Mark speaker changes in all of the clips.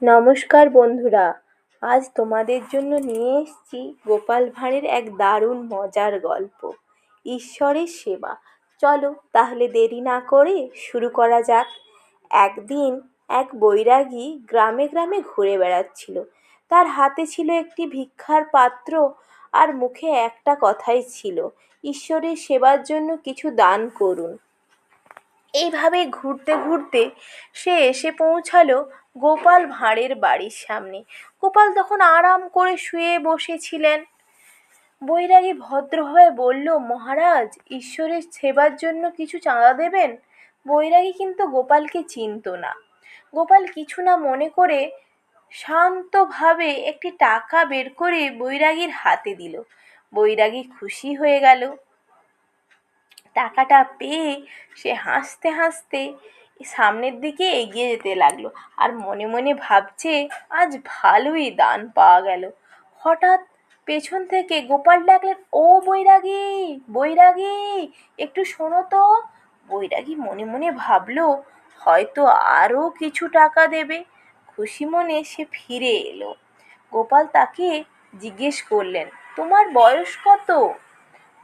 Speaker 1: নমস্কার বন্ধুরা, আজ তোমাদের জন্য নিয়ে এসেছি গোপাল ভাঁড়ের এক দারুণ মজার গল্প, ঈশ্বরের সেবা। চলো তাহলে দেরি না করে শুরু করা যাক। একদিন এক বৈরাগী গ্রামে গ্রামে ঘুরে বেড়াচ্ছিল। তার হাতে ছিল একটি ভিক্ষার পাত্র, আর মুখে একটা কথাই ছিল, ঈশ্বরের সেবার জন্য কিছু দান করুন। এইভাবে ঘুরতে ঘুরতে সে এসে পৌঁছালো গোপাল ভাঁড়ের বাড়ির সামনে। গোপাল তখন আরাম করে শুয়ে বসেছিলেন। বৈরাগী ভদ্রভাবে বলল, মহারাজ, ঈশ্বরের সেবার জন্য কিছু চাঁদা দেবেন। বৈরাগী কিন্তু গোপালকে চিনত না। গোপাল কিছু না মনে করে শান্তভাবে একটি টাকা বের করে বৈরাগীর হাতে দিল। বৈরাগী খুশি হয়ে গেল। টাকাটা পেয়ে সে হাসতে হাসতে সামনের দিকে এগিয়ে যেতে লাগলো, আর মনে মনে ভাবছে, আজ ভালোই দান পাওয়া গেল। হঠাৎ পেছন থেকে গোপাল ডাকলেন, ও বৈরাগী, বৈরাগী, একটু শোনো তো। বৈরাগী মনে মনে ভাবলো, হয়তো আরও কিছু টাকা দেবে। খুশি মনে সে ফিরে এলো। গোপাল তাকে জিজ্ঞেস করলেন, তোমার বয়স কত?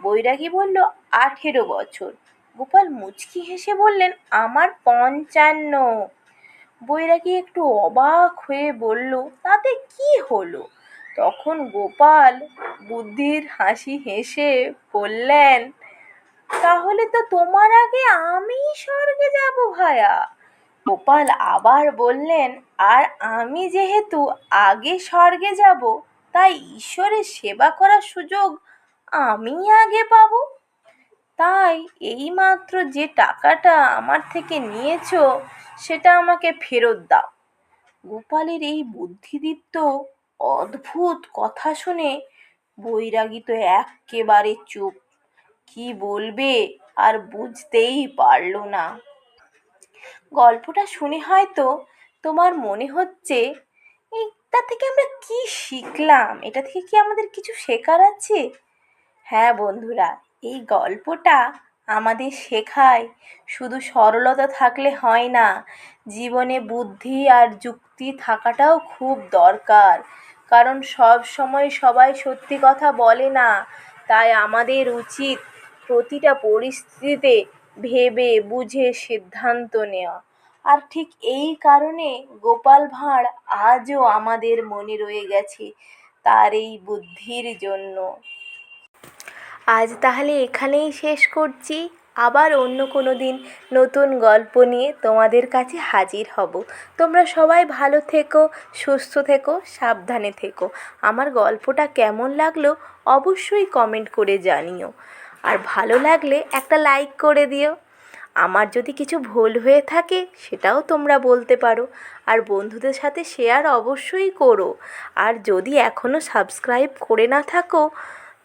Speaker 1: বৈরাগী বলল, 18 বছর। গোপাল মুচকি হেসে বললেন, আমার 55। বৈরাগী একটু অবাক হয়ে বলল, তাতে কি হলো? তখন গোপাল বুদ্ধির হাসি হেসে বললেন, তাহলে তো তোমার আগে আমি স্বর্গে যাব ভায়া। গোপাল আবার বললেন, আর আমি যেহেতু আগে স্বর্গে যাব, তাই ঈশ্বরের সেবা করার সুযোগ আমি আগে পাবো। তাই এইমাত্র যে টাকাটা আমার থেকে নিয়েছো, সেটা আমাকে ফেরত দাও। গোপালের এই বুদ্ধিদীপ্ত অদ্ভুত কথা শুনে বৈরাগী তো এক্কেবারে চুপ। কি বলবে আর বুঝতেই পারল না। গল্পটা শুনে হয়তো তোমার মনে হচ্ছে, এটা থেকে আমরা কি শিখলাম? এটা থেকে কি আমাদের কিছু শেখার আছে? হ্যাঁ বন্ধুরা, এই গল্পটা আমাদের শেখায়, শুধু সরলতা থাকলে হয় না, জীবনে বুদ্ধি আর যুক্তি থাকাটাও খুব দরকার। কারণ সব সময় সবাই সত্যি কথা বলে না। তাই আমাদের উচিত প্রতিটা পরিস্থিতিতে ভেবে বুঝে সিদ্ধান্ত নেওয়া। আর ঠিক এই কারণে গোপাল ভাঁড় আজও আমাদের মনে রয়ে গেছে, তার এই বুদ্ধির জন্য। আজ তাহলে এখানেই শেষ করছি। আবার অন্য কোনো দিন নতুন গল্প নিয়ে তোমাদের কাছে হাজির হব। তোমরা সবাই ভালো থেকো, সুস্থ থেকো, সাবধানে থেকো। আমার গল্পটা কেমন লাগলো অবশ্যই কমেন্ট করে জানিও। আর ভালো লাগলে একটা লাইক করে দিও। আমার যদি কিছু ভুল হয়ে থাকে সেটাও তোমরা বলতে পারো। আর বন্ধুদের সাথে শেয়ার অবশ্যই করো। আর যদি এখনও সাবস্ক্রাইব করে না থাকো,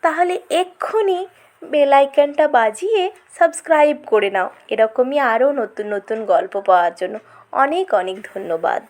Speaker 1: তাহলে এক্ষুনি বেল আইকনটা বাজিয়ে সাবস্ক্রাইব করে নাও। এরকমই আরও নতুন নতুন গল্প পাওয়ার জন্য অনেক অনেক ধন্যবাদ।